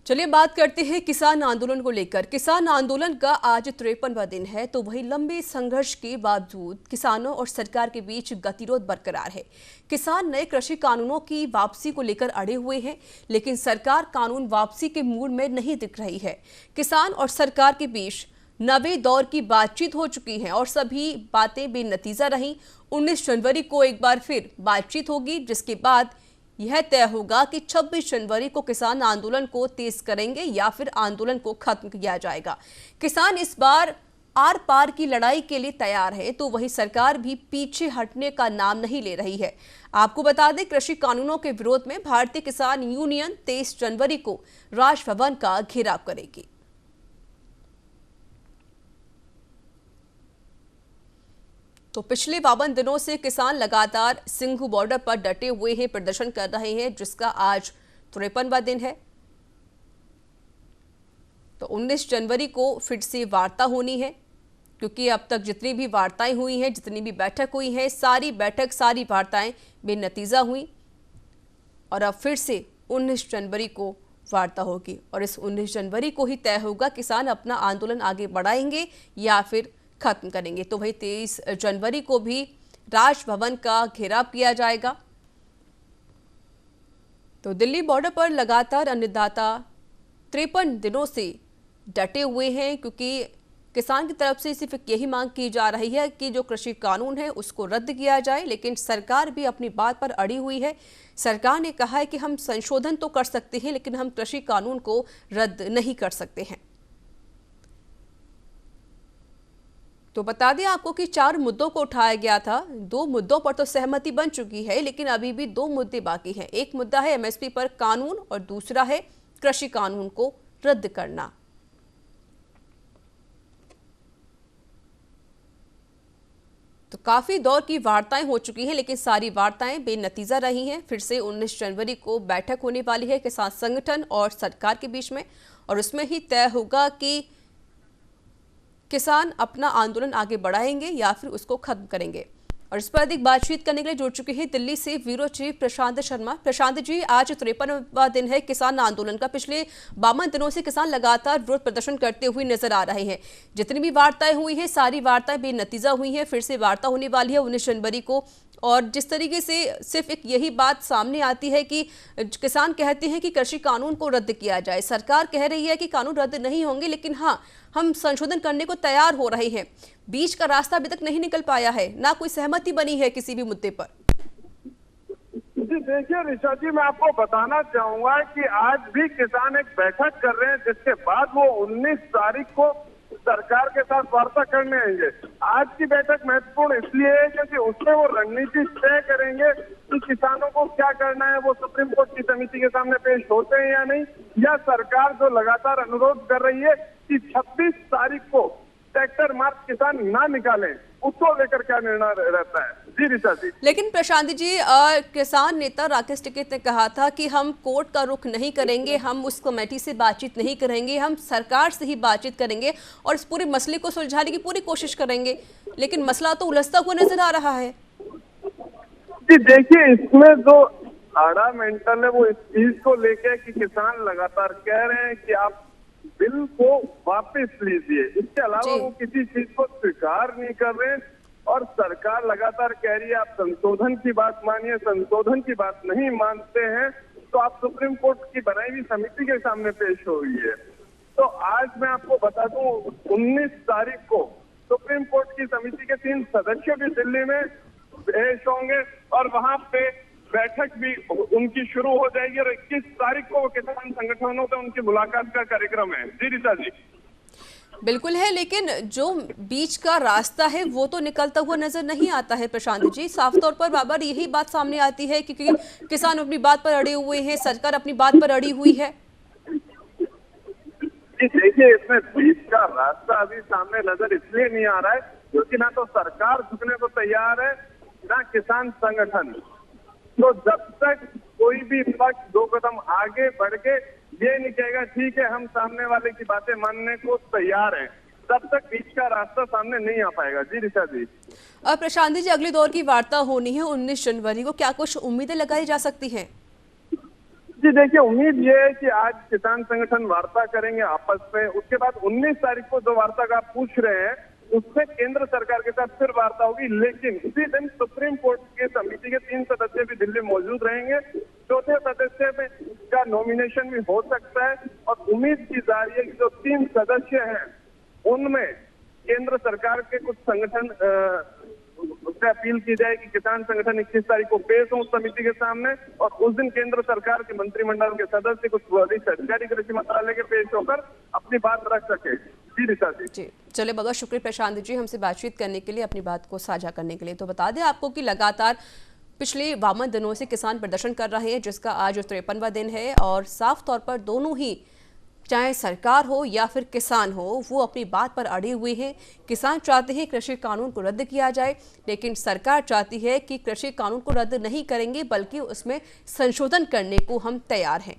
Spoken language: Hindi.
चलिए बात करते हैं किसान आंदोलन को लेकर। किसान आंदोलन का आज 53वां दिन है, तो वही लंबे संघर्ष के बावजूद किसानों और सरकार के बीच गतिरोध बरकरार है। किसान नए कृषि कानूनों की वापसी को लेकर अड़े हुए हैं, लेकिन सरकार कानून वापसी के मूड में नहीं दिख रही है। किसान और सरकार के बीच नवे दौर की बातचीत हो चुकी है और सभी बातें बेनतीजा रहीं। 19 जनवरी को एक बार फिर बातचीत होगी, जिसके बाद यह तय होगा कि 26 जनवरी को किसान आंदोलन को तेज करेंगे या फिर आंदोलन को खत्म किया जाएगा। किसान इस बार आर पार की लड़ाई के लिए तैयार है, तो वही सरकार भी पीछे हटने का नाम नहीं ले रही है। आपको बता दें, कृषि कानूनों के विरोध में भारतीय किसान यूनियन 23 जनवरी को राजभवन का घेराव करेगी। तो पिछले 52 दिनों से किसान लगातार सिंघू बॉर्डर पर डटे हुए हैं, प्रदर्शन कर रहे हैं, जिसका आज 53वां दिन है। तो 19 जनवरी को फिर से वार्ता होनी है, क्योंकि अब तक जितनी भी वार्ताएं हुई हैं, जितनी भी बैठक हुई हैं, सारी वार्ताएं बेनतीजा हुई और अब फिर से 19 जनवरी को वार्ता होगी और इस 19 जनवरी को ही तय होगा किसान अपना आंदोलन आगे बढ़ाएंगे या फिर खत्म करेंगे। तो वही 23 जनवरी को भी राजभवन का घेराव किया जाएगा। तो दिल्ली बॉर्डर पर लगातार अन्नदाता 53 दिनों से डटे हुए हैं, क्योंकि किसान की तरफ से सिर्फ यही मांग की जा रही है कि जो कृषि कानून है उसको रद्द किया जाए, लेकिन सरकार भी अपनी बात पर अड़ी हुई है। सरकार ने कहा है कि हम संशोधन तो कर सकते हैं, लेकिन हम कृषि कानून को रद्द नहीं कर सकते हैं। तो बता दें आपको कि 4 मुद्दों को उठाया गया था। 2 मुद्दों पर तो सहमति बन चुकी है, लेकिन अभी भी 2 मुद्दे बाकी हैं। एक मुद्दा है एमएसपी पर कानून और दूसरा है कृषि कानून को रद्द करना। तो काफी दौर की वार्ताएं हो चुकी हैं, लेकिन सारी वार्ताएं बेनतीजा रही हैं। फिर से 19 जनवरी को बैठक होने वाली है किसान संगठन और सरकार के बीच में, और उसमें ही तय होगा कि किसान अपना आंदोलन आगे बढ़ाएंगे या फिर उसको खत्म करेंगे। और इस पर अधिक बातचीत करने के लिए जुड़ चुके हैं दिल्ली से ब्यूरो चीफ प्रशांत शर्मा। प्रशांत जी, आज 53वां दिन है किसान आंदोलन का। पिछले 52 दिनों से किसान लगातार विरोध प्रदर्शन करते हुए नजर आ रहे हैं। जितनी भी वार्ताएं हुई हैं, सारी वार्ताएं बेनतीजा हुई हैं। फिर से वार्ता होने वाली है 19 जनवरी को, और जिस तरीके से सिर्फ एक यही बात सामने आती है कि किसान कहते हैं कि कृषि कानून को रद्द किया जाए, सरकार कह रही है कि कानून रद्द नहीं होंगे, लेकिन हाँ, हम संशोधन करने को तैयार हो रहे हैं। बीच का रास्ता अभी तक नहीं निकल पाया है, ना कोई सहमति बनी है किसी भी मुद्दे पर। जी देखिए ऋषा जी, मैं आपको बताना चाहूंगा कि आज भी किसान एक बैठक कर रहे हैं, जिसके बाद वो 19 तारीख को सरकार के साथ वार्ता करने आएंगे। आज की बैठक महत्वपूर्ण इसलिए है क्योंकि उसमें वो रणनीति तय करेंगे कि किसानों को क्या करना है। वो सुप्रीम कोर्ट की समिति के सामने पेश होते हैं या नहीं, या सरकार जो लगातार अनुरोध कर रही है कि 26 तारीख को ट्रैक्टर मार्च किसान ना निकालें, उसको लेकर क्या निर्णय रहता है। जी ऋषा जी। लेकिन प्रशांत जी, किसान नेता राकेश टिकैत ने कहा था कि हम कोर्ट का रुख नहीं करेंगे, हम उस कमेटी से बातचीत नहीं करेंगे, हम सरकार से ही बातचीत करेंगे और इस पूरे मसले को सुलझाने की पूरी कोशिश करेंगे। लेकिन मसला तो उलझता हुआ नजर आ रहा है। जी देखिए, इसमें जो आड़ा मेंटल है वो इस चीज को लेकर कि किसान लगातार कह रहे हैं कि आप बिल को वापस लीजिए, इसके अलावा वो किसी चीज को स्वीकार नहीं कर रहे हैं। और सरकार लगातार कह रही है आप संशोधन की बात मानिए, संशोधन की बात नहीं मानते हैं तो आप सुप्रीम कोर्ट की बनाई हुई समिति के सामने पेश हो रही है। तो आज मैं आपको बता दूं, 19 तारीख को सुप्रीम कोर्ट की समिति के 3 सदस्यों भी दिल्ली में पेश होंगे और वहां पे बैठक भी उनकी शुरू हो जाएगी और 21 तारीख को किसान संगठनों से उनकी मुलाकात का कार्यक्रम है। जी ऋचा जी। बिल्कुल है, लेकिन जो बीच का रास्ता है वो तो निकलता हुआ नजर नहीं आता है प्रशांत जी। साफ तौर पर बार-बार यही बात सामने आती है, क्योंकि किसान अपनी बात पर अड़े हुए हैं, सरकार अपनी बात पर अड़ी हुई है। जी देखिए, इसमें बीच का रास्ता अभी सामने नजर इसलिए नहीं आ रहा है क्योंकि ना तो सरकार झुकने को तैयार है, ना किसान संगठन। तो जब तक कोई भी पक्ष 2 कदम आगे बढ़ के ये नहीं कहेगा ठीक है हम सामने वाले की बातें मानने को तैयार हैं, तब तक बीच का रास्ता सामने नहीं आ पाएगा। जी ऋचा जी। प्रशांत जी, अगले दौर की वार्ता होनी है 19 जनवरी को, क्या कुछ उम्मीदें लगाई जा सकती हैं? जी देखिए, उम्मीद ये है कि आज किसान संगठन वार्ता करेंगे आपस में। उसके बाद 19 तारीख को जो वार्ता का आप पूछ रहे हैं उसमें केंद्र सरकार के साथ फिर वार्ता होगी, लेकिन उसी दिन सुप्रीम कोर्ट के समिति के 3 सदस्य भी दिल्ली में मौजूद रहेंगे। चौथे सदस्य में का नॉमिनेशन भी हो सकता है और उम्मीद की जा रही है कि जो 3 सदस्य हैं उनमें केंद्र सरकार के कुछ संगठन उससे अपील की जाए कि किसान संगठन 21 तारीख को पेश हो उस समिति के सामने और उस दिन केंद्र सरकार के मंत्रिमंडल के सदस्य कुछ वरिष्ठ अधिकारी कृषि मंत्रालय के पेश होकर अपनी बात रख सके। जी ऋचा जी। चलिए, बहुत शुक्रिया प्रशांत जी हमसे बातचीत करने के लिए, अपनी बात को साझा करने के लिए। तो बता दें आपको कि लगातार पिछले 52 दिनों से किसान प्रदर्शन कर रहे हैं, जिसका आज 53वां दिन है और साफ तौर पर दोनों ही, चाहे सरकार हो या फिर किसान हो, वो अपनी बात पर अड़े हुए हैं। किसान चाहते हैं कृषि कानून को रद्द किया जाए, लेकिन सरकार चाहती है कि कृषि कानून को रद्द नहीं करेंगे बल्कि उसमें संशोधन करने को हम तैयार हैं।